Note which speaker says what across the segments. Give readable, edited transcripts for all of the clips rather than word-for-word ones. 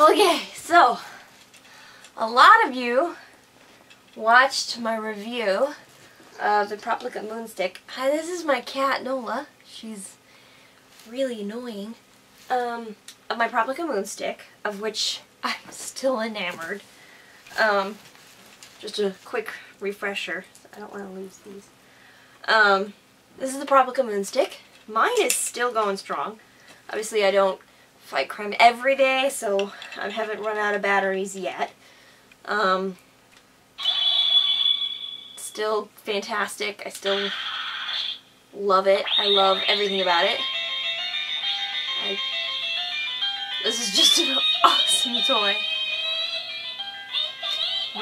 Speaker 1: Okay, so a lot of you watched my review of the PROPLICA Moonstick. Hi, this is my cat, Nola. She's really annoying. Of my PROPLICA Moonstick, of which I'm still enamored. Just a quick refresher. I don't want to lose these. This is the PROPLICA Moonstick. Mine is still going strong. Obviously, I don't fight crime every day, so I haven't run out of batteries yet. Still fantastic. I still love it. I love everything about it. This is just an awesome toy.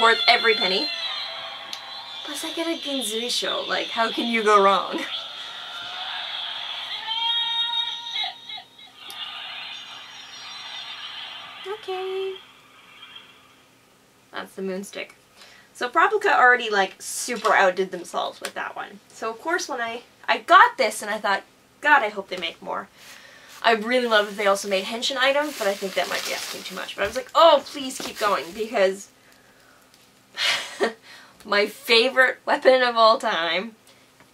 Speaker 1: Worth every penny. Plus I get a Genzui show. Like, how can you go wrong? Okay. That's the Moonstick. So PROPLICA already like super outdid themselves with that one. So of course when I got this and I thought, God, I hope they make more. I really love that they also made henshin items, but I think that might be asking too much. But I was like, oh, please keep going, because my favorite weapon of all time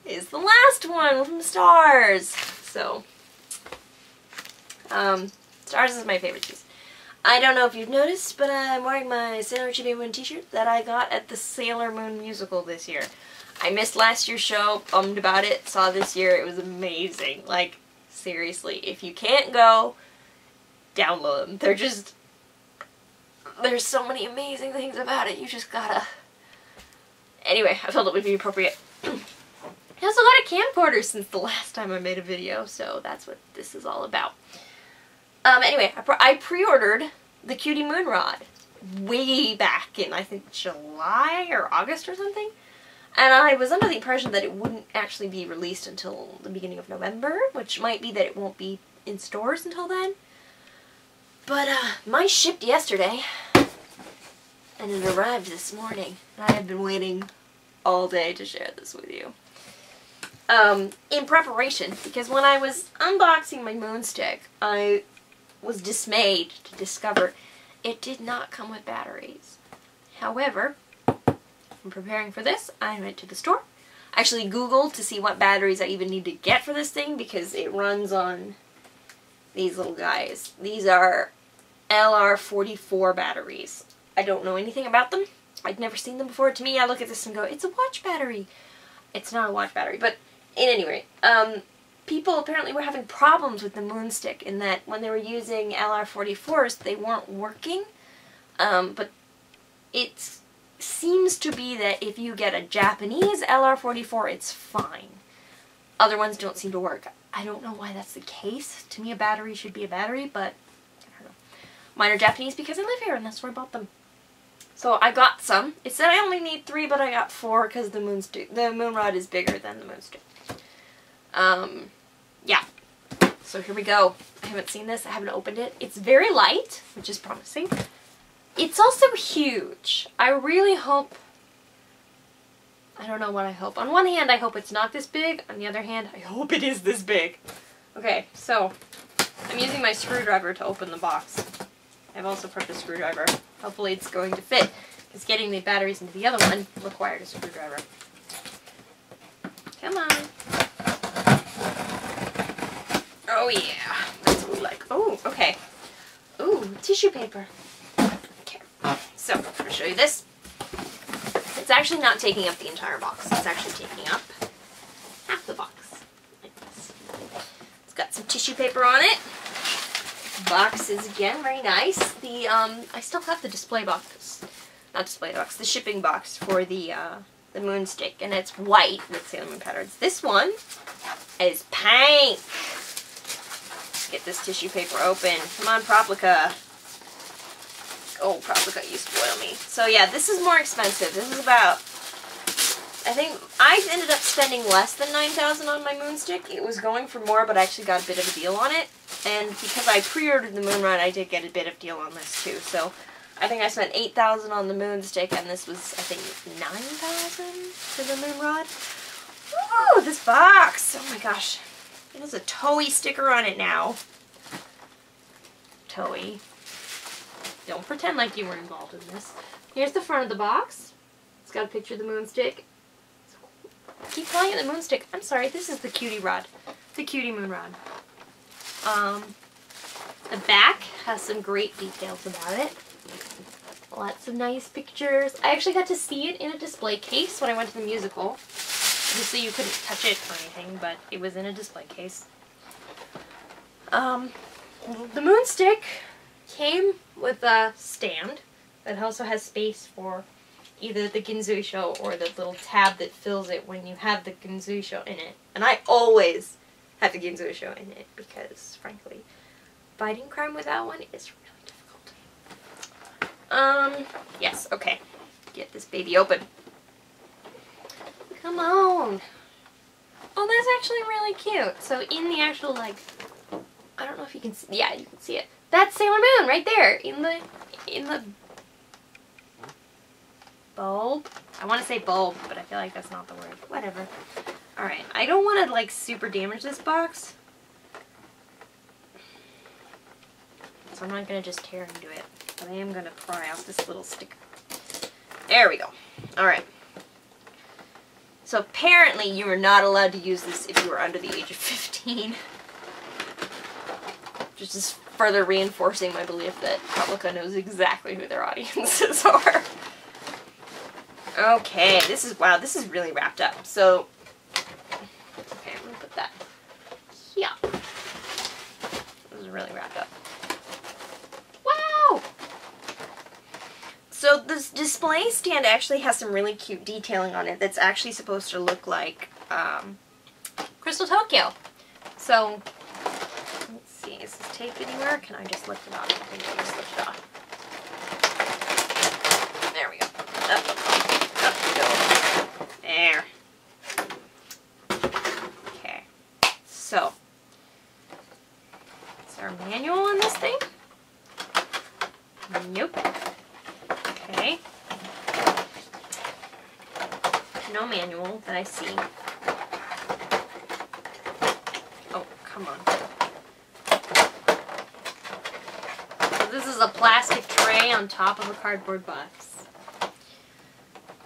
Speaker 1: is the last one from Stars. So, Stars is my favorite piece. I don't know if you've noticed, but I'm wearing my Sailor Cutie Moon t-shirt that I got at the Sailor Moon musical this year. I missed last year's show, bummed about it, saw this year, it was amazing. Like, seriously, if you can't go, download them. They're just, there's so many amazing things about it, you just gotta. Anyway, I felt it would be appropriate. I also got a camcorder since the last time I made a video, so that's what this is all about. Anyway, I pre-ordered the Cutie Moon Rod way back in, I think, July or August or something. And I was under the impression that it wouldn't actually be released until the beginning of November, which might be that it won't be in stores until then. But, mine shipped yesterday, and it arrived this morning. I have been waiting all day to share this with you. In preparation, because when I was unboxing my Moonstick, I was dismayed to discover it did not come with batteries. However, in preparing for this, I went to the store. I actually Googled to see what batteries I even need to get for this thing, because it runs on these little guys. These are LR44 batteries. I don't know anything about them. I'd never seen them before. To me, I look at this and go, it's a watch battery. It's not a watch battery, but in any rate, people apparently were having problems with the Moonstick in that when they were using LR44s, they weren't working. But it seems to be that if you get a Japanese LR44, it's fine. Other ones don't seem to work. I don't know why that's the case. To me, a battery should be a battery, but I don't know. Mine are Japanese because I live here and that's where I bought them. So I got some. It said I only need 3, but I got 4 because the Moon Rod is bigger than the Moonstick. Yeah. So here we go. I haven't seen this. I haven't opened it. It's very light, which is promising. It's also huge. I really hope... I don't know what I hope. On one hand, I hope it's not this big. On the other hand, I hope it is this big. Okay, so I'm using my screwdriver to open the box. I've also prepped a screwdriver. Hopefully it's going to fit, because getting the batteries into the other one required a screwdriver. Come on. Oh yeah, that's what we like. Oh, okay. Ooh, tissue paper. Okay, so I'm going to show you this. It's actually not taking up the entire box. It's actually taking up half the box, like this. It's got some tissue paper on it. Box is again very nice. The I still have the display box, not display box, the shipping box for the Moonstick, and it's white with Sailor Moon patterns. This one is pink. Get this tissue paper open. Come on, PROPLICA. Oh, PROPLICA, you spoil me. So yeah, this is more expensive. This is about, I think I ended up spending less than $9,000 on my Moonstick. It was going for more, but I actually got a bit of a deal on it. And because I pre-ordered the Moon Rod, I did get a bit of deal on this too. So I think I spent $8,000 on the Moonstick, and this was, I think, $9,000 for the Moon Rod. Ooh, this box! Oh my gosh. It has a Toei sticker on it now. Toei. Don't pretend like you were involved in this. Here's the front of the box. It's got a picture of the moonstick. Keep calling it the moonstick. I'm sorry, this is the Cutie Rod. The Cutie Moon Rod. The back has some great details about it. Lots of nice pictures. I actually got to see it in a display case when I went to the musical. Obviously you couldn't touch it or anything, but it was in a display case. The moonstick came with a stand that also has space for either the Ginzuisho or the little tab that fills it when you have the Ginzuisho in it. And I always have the Ginzuisho in it because, frankly, fighting crime without one is really difficult. Yes, okay. Get this baby open. Come on. Oh, that's actually really cute. So in the actual, like, I don't know if you can see, yeah, you can see it. That's Sailor Moon right there in the bulb. I want to say bulb, but I feel like that's not the word. Whatever. Alright, I don't want to, like, super damage this box. So I'm not going to just tear into it. But I am going to pry out this little sticker. There we go. Alright. So apparently you are not allowed to use this if you are under the age of 15. Just is further reinforcing my belief that PROPLICA knows exactly who their audiences are. Okay, this is, wow, this is really wrapped up. So, okay, I'm going to put that here. This is really wrapped up. Wow! So this display stand actually has some really cute detailing on it that's actually supposed to look like Crystal Tokyo. So, let's see, is this tape anywhere? Can I just lift it off? I think I just lift it off. There we go. Up we go. There. Okay. So, is there a manual on this thing? Nope. Okay. No manual that I see. Oh, come on. So this is a plastic tray on top of a cardboard box.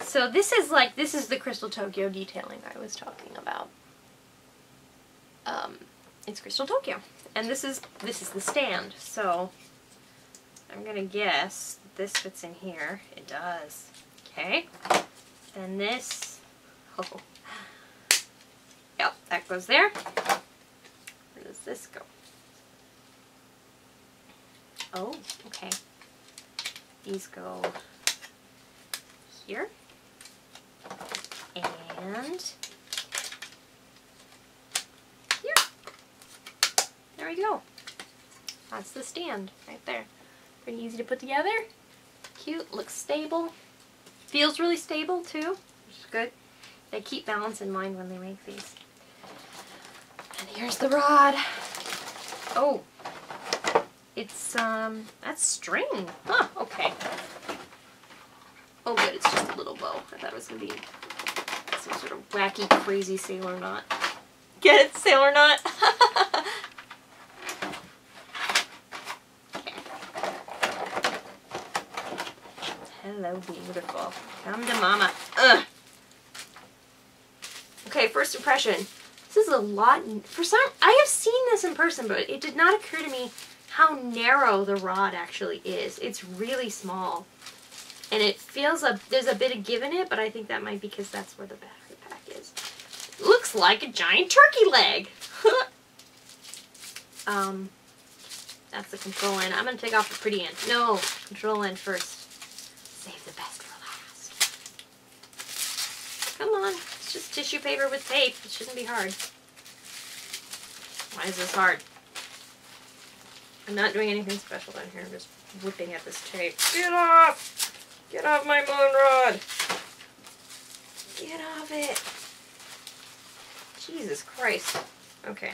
Speaker 1: So this is like, this is the Crystal Tokyo detailing I was talking about. It's Crystal Tokyo. And this is the stand. So I'm gonna guess this fits in here. It does. Okay. Then this, oh, yep, that goes there. Where does this go? Oh, okay. These go here. And here. There we go. That's the stand right there. Pretty easy to put together. Cute, looks stable. Feels really stable too, which is good. They keep balance in mind when they make these. And here's the rod. Oh, it's, that's string. Huh, okay. Oh good, it's just a little bow. I thought it was going to be some sort of wacky, crazy sailor knot. Get it, sailor knot? Okay. Hello, beautiful. Come to mama. Ugh. Okay, first impression. This is a lot. For some, I have seen this in person, but it did not occur to me how narrow the rod actually is. It's really small. And it feels there's a bit of give in it, but I think that might be because that's where the battery pack is. It looks like a giant turkey leg. That's the control end. I'm going to take off the pretty end. No, control end first. Save the best for last. Come on. It's just tissue paper with tape. It shouldn't be hard. Why is this hard? I'm not doing anything special down here. I'm just whipping at this tape. Get off! Get off my moon rod! Get off it! Jesus Christ. Okay.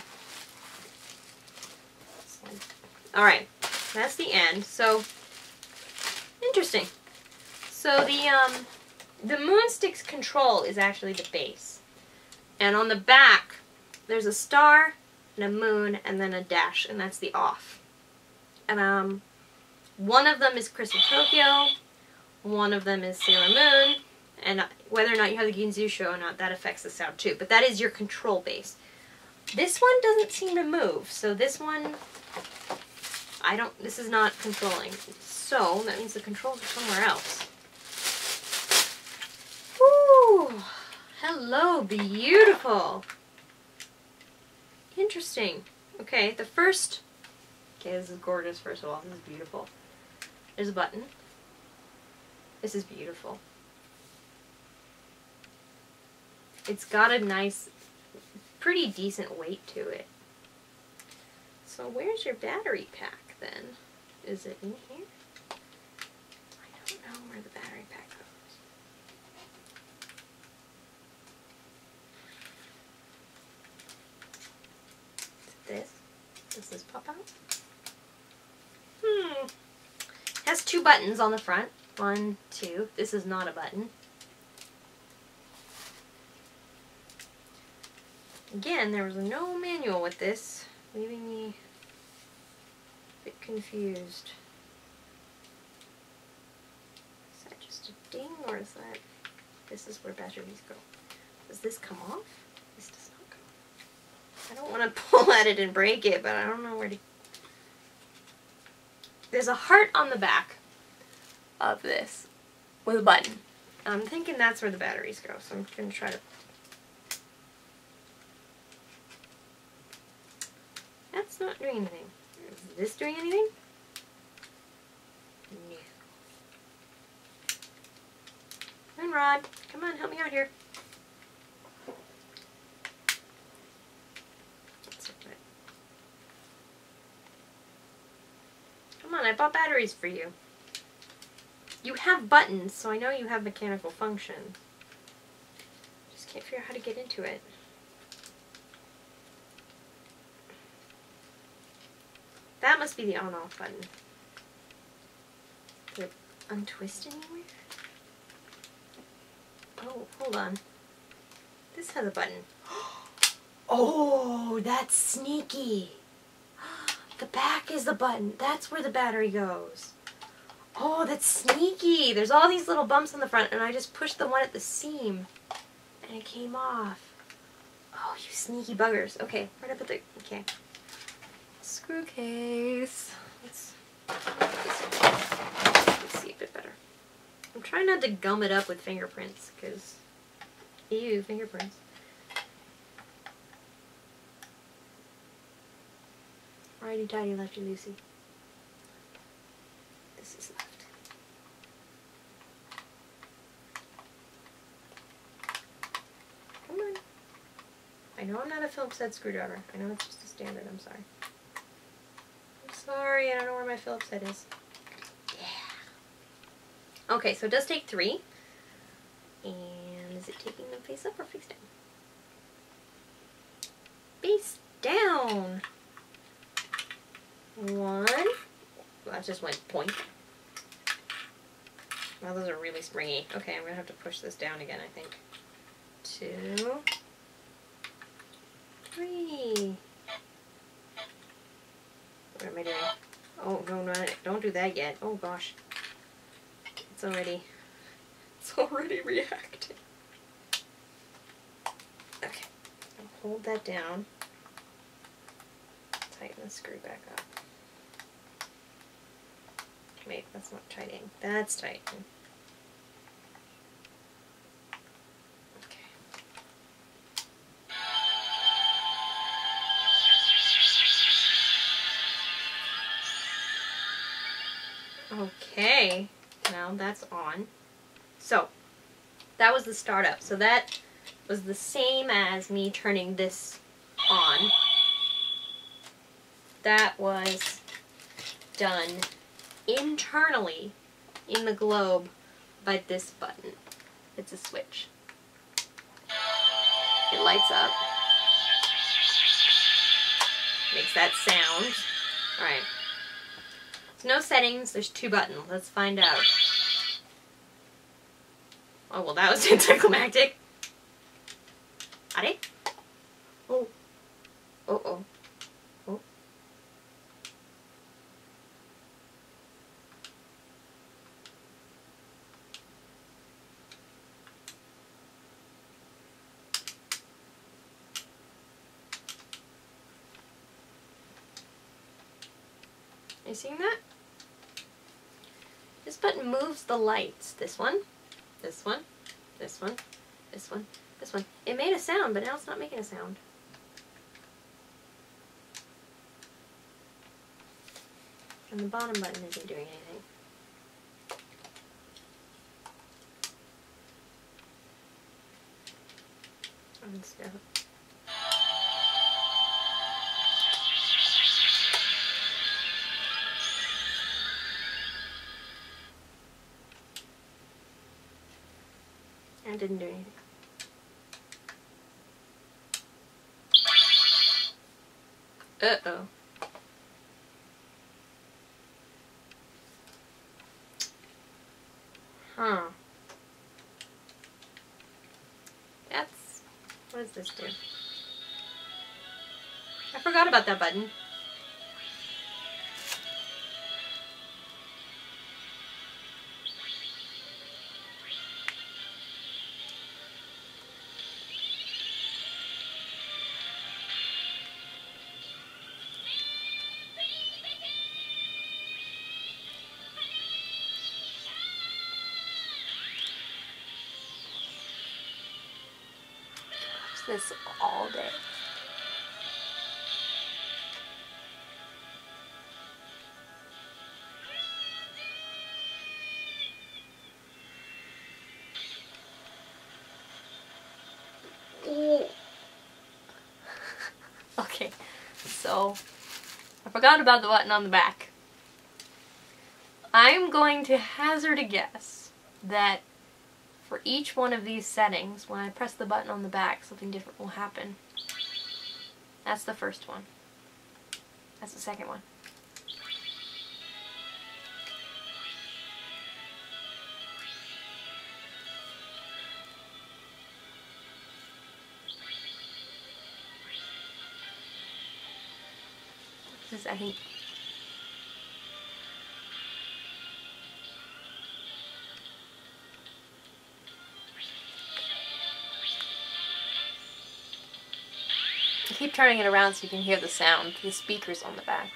Speaker 1: Alright. That's the end. So, interesting. So the moonstick's control is actually the base. And on the back, there's a star, and a moon, and then a dash, and that's the off. And One of them is Crystal Tokyo, one of them is Sailor Moon, and whether or not you have the Ginzu show or not, that affects the sound too. But that is your control base. This one doesn't seem to move, so this one, this is not controlling. So, that means the controls are somewhere else. Woo! Hello, beautiful! Interesting. Okay, the first... Okay, this is gorgeous, first of all. This is beautiful. There's a button. This is beautiful. It's got a nice, pretty decent weight to it. So where's your battery pack, then? Is it in here? I don't know where the battery pack goes. Is it this? Does this pop out? Has two buttons on the front. 1, 2. This is not a button. Again, there was no manual with this, leaving me a bit confused. Is that just a ding, or is that... This is where batteries go. Does this come off? This does not come off. I don't want to pull at it and break it, but I don't know where to... There's a heart on the back of this with a button. I'm thinking that's where the batteries go, so I'm going to try to... That's not doing anything. Is this doing anything? No. Moon Rod, come on, help me out here. Come on, I bought batteries for you. You have buttons, so I know you have mechanical function. Just can't figure out how to get into it. That must be the on-off button. Did it untwist anywhere? Oh, hold on. This has a button. Oh, that's sneaky. The back is the button. That's where the battery goes. Oh, that's sneaky. There's all these little bumps on the front, and I just pushed the one at the seam, and it came off. Oh, you sneaky buggers. Okay, where'd I put the... Okay. Screw case. Let's see a bit better. I'm trying not to gum it up with fingerprints, because... Ew, fingerprints. Righty tighty, lefty loosey. This is left. Come on. I know I'm not a Phillips head screwdriver. I know it's just a standard. I'm sorry. I'm sorry. I don't know where my Phillips head is. Yeah. Okay, so it does take 3. And is it taking them face up or face down? Face down. 1. Well, that just went point. Wow, those are really springy. Okay, I'm going to have to push this down again, I think. 2. 3. What am I doing? Oh, no, don't do that yet. Oh, gosh. It's already reacting. Okay, I'll hold that down. Tighten the screw back up. Wait, that's not tightening. That's tightening. Okay, now that's on. So, that was the startup. So that was the same as me turning this on. That was done internally in the globe by this button. It's a switch. It lights up. Makes that sound. Alright. There's no settings, there's 2 buttons. Let's find out. Oh, well, that was anticlimactic. Are they? Oh. Oh, oh. Oh. you seeing that? This button moves the lights. This one, this one, this one, this one, this one. It made a sound, but now it's not making a sound. And the bottom button isn't doing anything. And stuff. And it didn't do anything. Uh-oh. Huh. That's... what does this do? I forgot about that button. This all day. Ooh. Okay, so I forgot about the button on the back. I'm going to hazard a guess that for each one of these settings, when I press the button on the back, something different will happen. That's the first one. That's the second one. This is, I think, keep turning it around so you can hear the sound. The speakers on the back.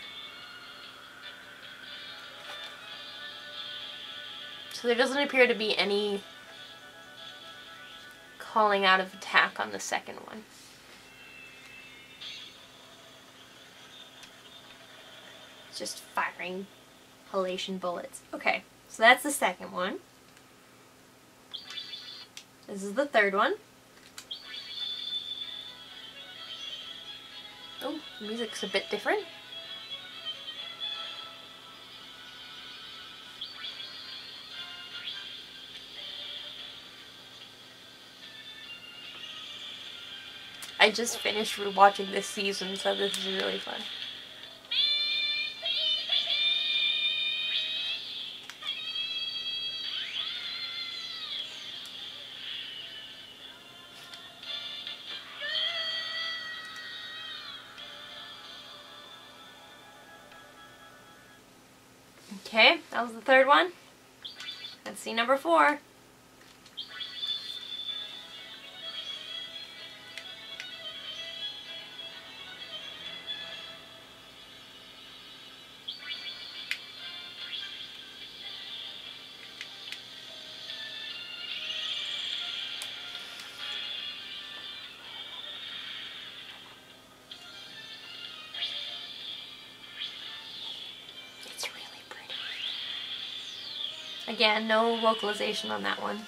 Speaker 1: So there doesn't appear to be any calling out of attack on the second one. It's just firing halation bullets. Okay, so that's the second one. This is the third one. Oh, the music's a bit different. I just finished rewatching this season, so this is really fun. Okay, that was the third one. Let's see number 4. Again, no vocalization on that one.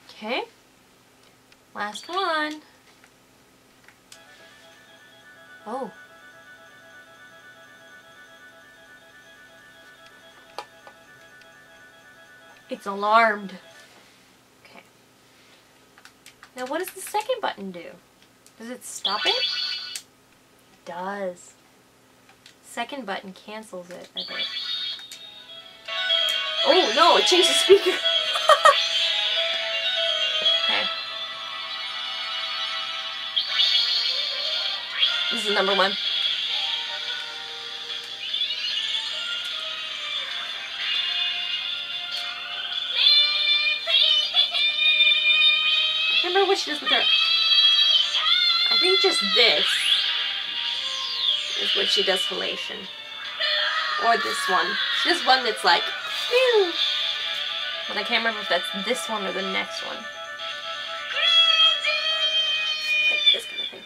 Speaker 1: Okay, last one. Oh. It's alarmed. Okay. Now what does the second button do? Does it stop it? Does. Second button cancels it, I think. Oh no, it changed the speaker. Okay. This is number 1. can't remember what she does with her. I think just this is what she does halation. Or this one. She does one that's like, phew. But I can't remember if that's this one or the next one. Like this kind of thing.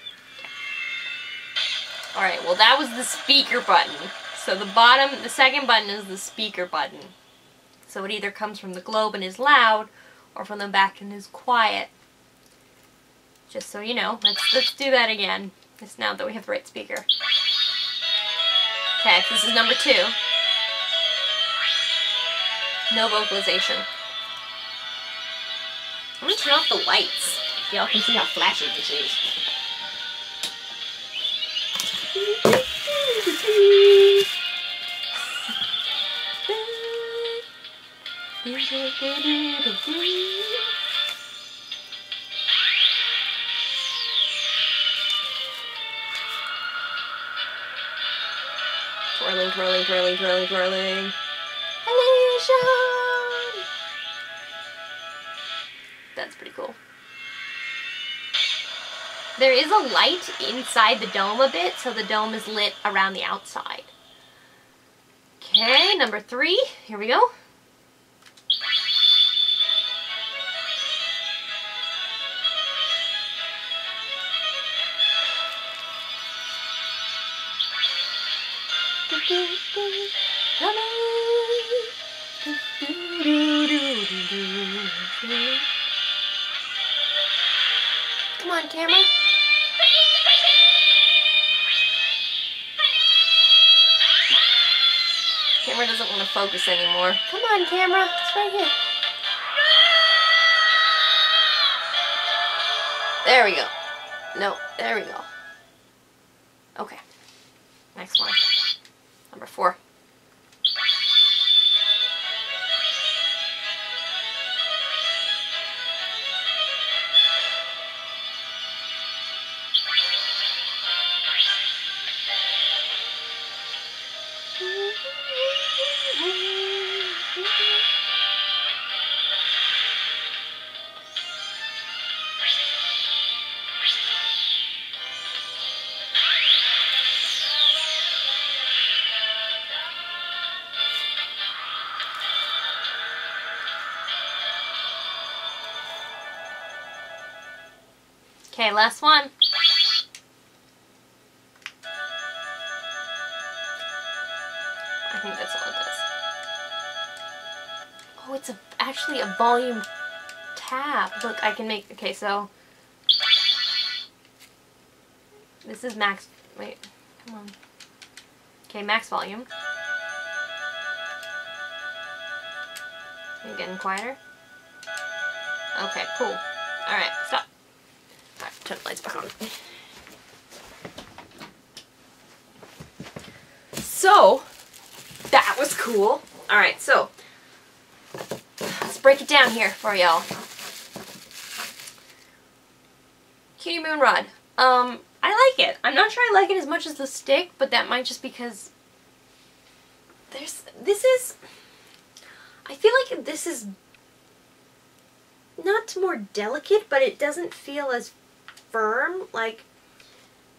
Speaker 1: Alright, well that was the speaker button. So the bottom, the second button is the speaker button. So it either comes from the globe and is loud, or from the back and is quiet. Just so you know, let's do that again. Just now that we have the right speaker. Okay, this is number 2. No vocalization. I'm gonna turn off the lights. Y'all can see how flashy this is. Twirling, twirling, twirling, twirling, twirling. Halation! That's pretty cool. There is a light inside the dome a bit, so the dome is lit around the outside. Okay, number 3. Here we go. Come on, camera. Camera doesn't want to focus anymore. Come on, camera. It's right here. There we go. No, there we go. Okay. Next one. Number 4. Okay, last one. I think that's all it does. Oh, it's actually a volume tab. Look, I can make, okay, so this is max, wait, come on. Okay, max volume. Are you getting quieter? Okay, cool. Alright, stop. Alright, turn the lights back on. So, that was cool. Alright, so, let's break it down here for y'all. Cutie Moon Rod. I like it. I'm not sure I like it as much as the stick, but that might just because I feel like this is not more delicate, but it doesn't feel as firm. Like,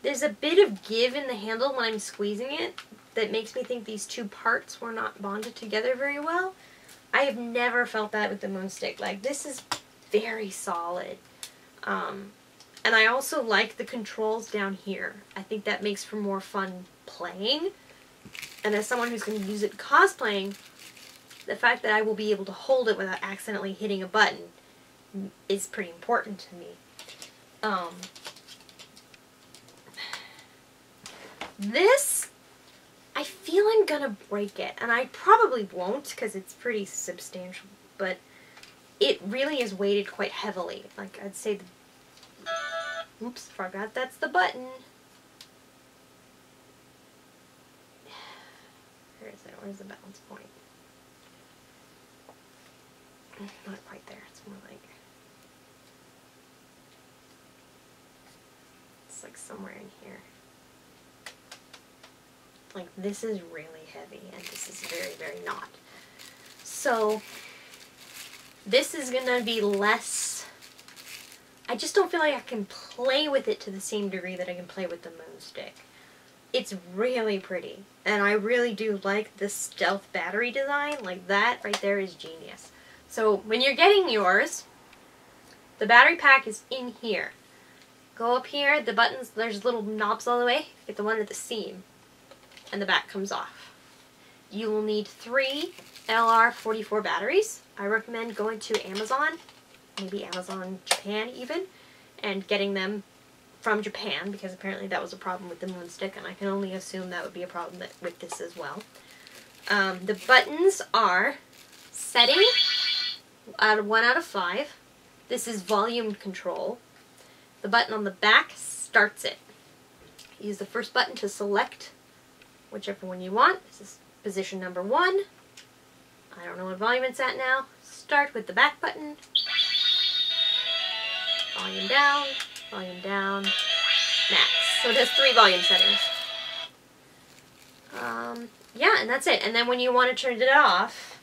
Speaker 1: there's a bit of give in the handle when I'm squeezing it that makes me think these two parts were not bonded together very well. I have never felt that with the Moonstick. Like, this is very solid. And I also like the controls down here. I think that makes for more fun playing. And as someone who's going to use it cosplaying, the fact that I will be able to hold it without accidentally hitting a button is pretty important to me. This, I feel I'm gonna break it, and I probably won't because it's pretty substantial, but it really is weighted quite heavily. Like, I'd say oops, forgot that's the button. Where is it? Where's the balance point? Not quite there. It's more like, it's like somewhere in here. Like, this is really heavy, and this is very, very not. So, this is gonna be less, I just don't feel like I can play with it to the same degree that I can play with the moon stick. It's really pretty, and I really do like the stealth battery design. Like, that right there is genius. So when you're getting yours, the battery pack is in here. Go up here, the buttons, there's little knobs all the way. Get the one at the seam, and the back comes off. You will need 3 LR44 batteries. I recommend going to Amazon, maybe Amazon Japan even, and getting them from Japan, because apparently that was a problem with the moon stick, and I can only assume that would be a problem with this as well. The buttons are setting, 1 out of 5. This is volume control. The button on the back starts it. Use the first button to select whichever one you want. This is position number 1. I don't know what volume it's at now. Start with the back button. Volume down, max. So it has 3 volume settings. Yeah, and that's it. And then when you want to turn it off,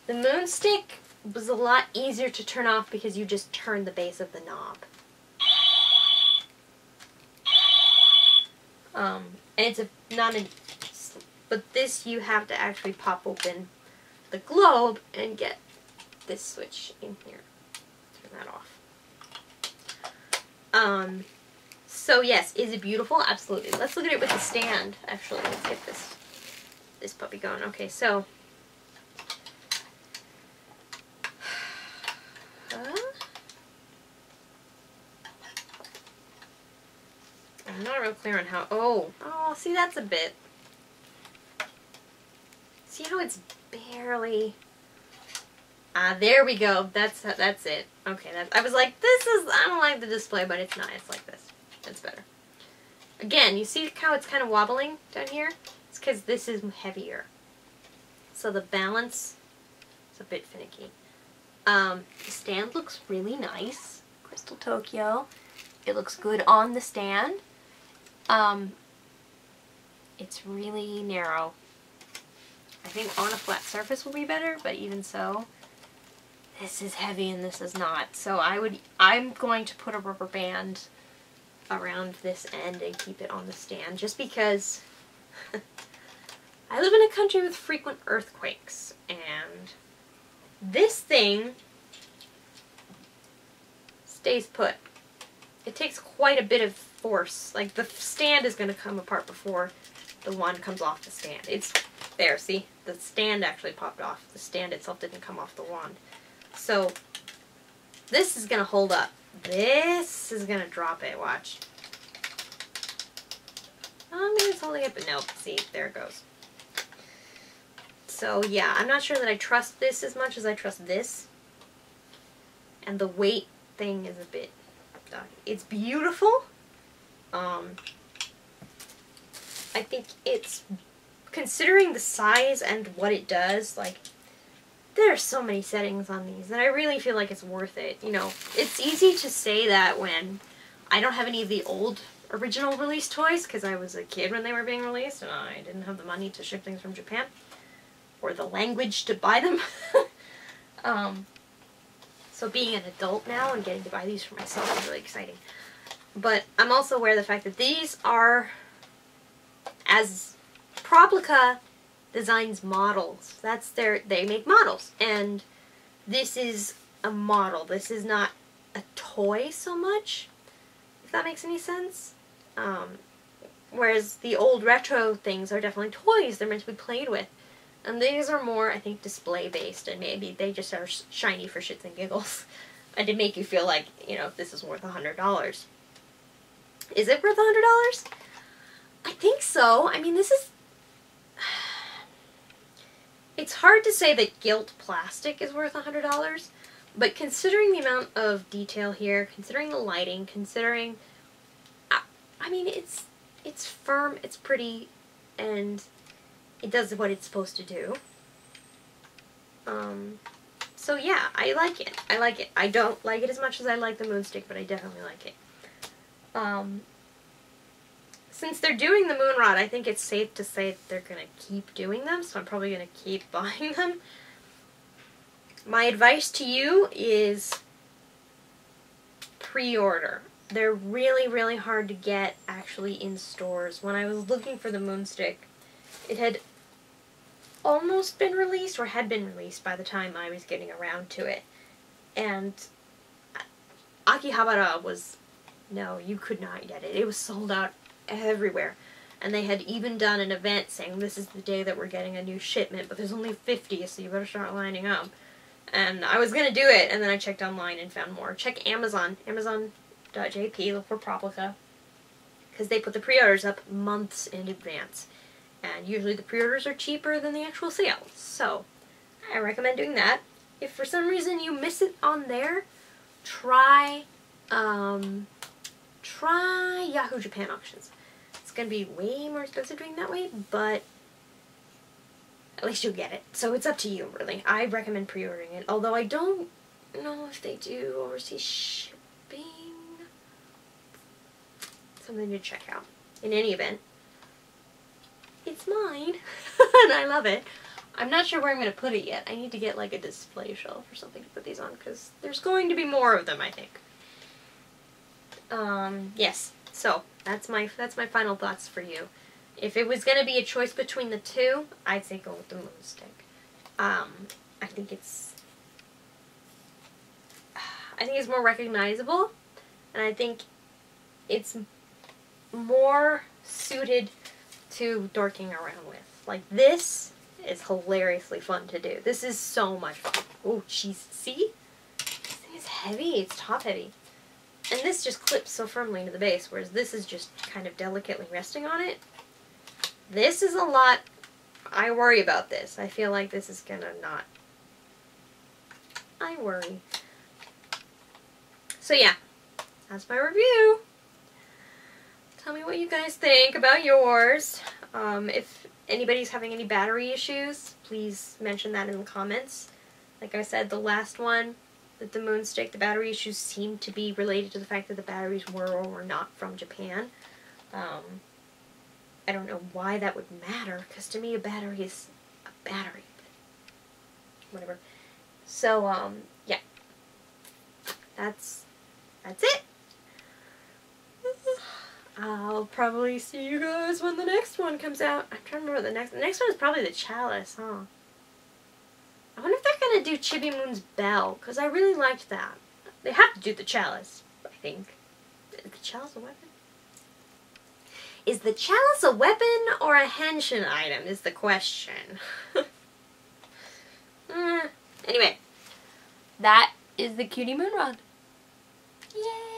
Speaker 1: the moon stick was a lot easier to turn off because you just turn the base of the knob. And it's but this you have to actually pop open the globe and get this switch in here. Turn that off. So yes, is it beautiful? Absolutely. Let's look at it with the stand. Actually, let's get this puppy going. Okay, so I'm not real clear on how. Oh, see, that's a bit. See how it's barely. There we go. That's it. Okay, I was like, I don't like the display, but it's not. It's like this. It's better. Again, you see how it's kind of wobbling down here? It's because this is heavier. So the balance is a bit finicky. The stand looks really nice. Crystal Tokyo. It looks good on the stand. It's really narrow. I think on a flat surface will be better, but even so, this is heavy and this is not. So I'm going to put a rubber band around this end and keep it on the stand, just because I live in a country with frequent earthquakes, and this thing stays put. It takes quite a bit of force. Like, the stand is going to come apart before the wand comes off the stand. It's there, see? The stand actually popped off. The stand itself didn't come off the wand. So this is going to hold up. This is going to drop it. Watch. Maybe it's holding it, but nope. See, there it goes. So yeah, I'm not sure that I trust this as much as I trust this. And the weight thing is a bit... It's beautiful. I think it's... Considering the size and what it does, like, there are so many settings on these, and I really feel like it's worth it. You know, it's easy to say that when I don't have any of the old original release toys, because I was a kid when they were being released, and I didn't have the money to ship things from Japan, or the language to buy them. So being an adult now and getting to buy these for myself is really exciting. But I'm also aware of the fact that these are, as PROPLICA designs models. They make models, and this is a model. This is not a toy so much, if that makes any sense. Whereas the old retro things are definitely toys. They're meant to be played with. And these are more, I think, display based, and maybe they just are shiny for shits and giggles. And to make you feel like, you know, this is worth $100. Is it worth $100? I think so. I mean, this is... It's hard to say that gilt plastic is worth $100, but considering the amount of detail here, considering the lighting, considering... I mean, it's firm, it's pretty, and it does what it's supposed to do. So yeah, I like it. I like it. I don't like it as much as I like the Moonstick, but I definitely like it. Since they're doing the Moon Rod, I think it's safe to say that they're going to keep doing them, so I'm probably going to keep buying them. My advice to you is pre-order. They're really, really hard to get actually in stores. When I was looking for the Moonstick, it had almost been released, or had been released by the time I was getting around to it. And Akihabara was, no, you could not get it. It was sold out everywhere. And they had even done an event saying this is the day that we're getting a new shipment, but there's only 50, so you better start lining up. And I was going to do it, and then I checked online and found more. Check Amazon, amazon.jp, look for PROPLICA, because they put the pre-orders up months in advance. And usually the pre-orders are cheaper than the actual sales. So, I recommend doing that. If for some reason you miss it on there, try Yahoo Japan auctions. It's going to be way more expensive doing that way, but at least you'll get it. So it's up to you, really. I recommend pre-ordering it, although I don't know if they do overseas shipping. Something to check out. In any event, it's mine, and I love it. I'm not sure where I'm going to put it yet. I need to get like a display shelf or something to put these on, because there's going to be more of them, I think. Yes. So, that's my final thoughts for you. If it was going to be a choice between the two, I'd say go with the Moonstick. I think it's more recognizable, and I think it's more suited to dorking around with. Like, this is hilariously fun to do. This is so much fun. Oh, jeez. See? This thing is heavy. It's top heavy. And this just clips so firmly into the base, whereas this is just kind of delicately resting on it. This is a lot. I worry about this. I feel like this is gonna not. I worry. So yeah, that's my review. Tell me what you guys think about yours. If anybody's having any battery issues, please mention that in the comments. Like I said, the last one, with the Moonstick, the battery issues seem to be related to the fact that the batteries were or were not from Japan. I don't know why that would matter, because to me a battery is a battery. Whatever. So, yeah. That's it. I'll probably see you guys when the next one comes out. I'm trying to remember the next one is probably the Chalice, huh? I wonder if they're going to do Chibi Moon's Bell, because I really liked that. They have to do the Chalice, I think. Is the Chalice a weapon? Is the Chalice a weapon or a henshin item is the question. Anyway, that is the Cutie Moon Rod. Yay!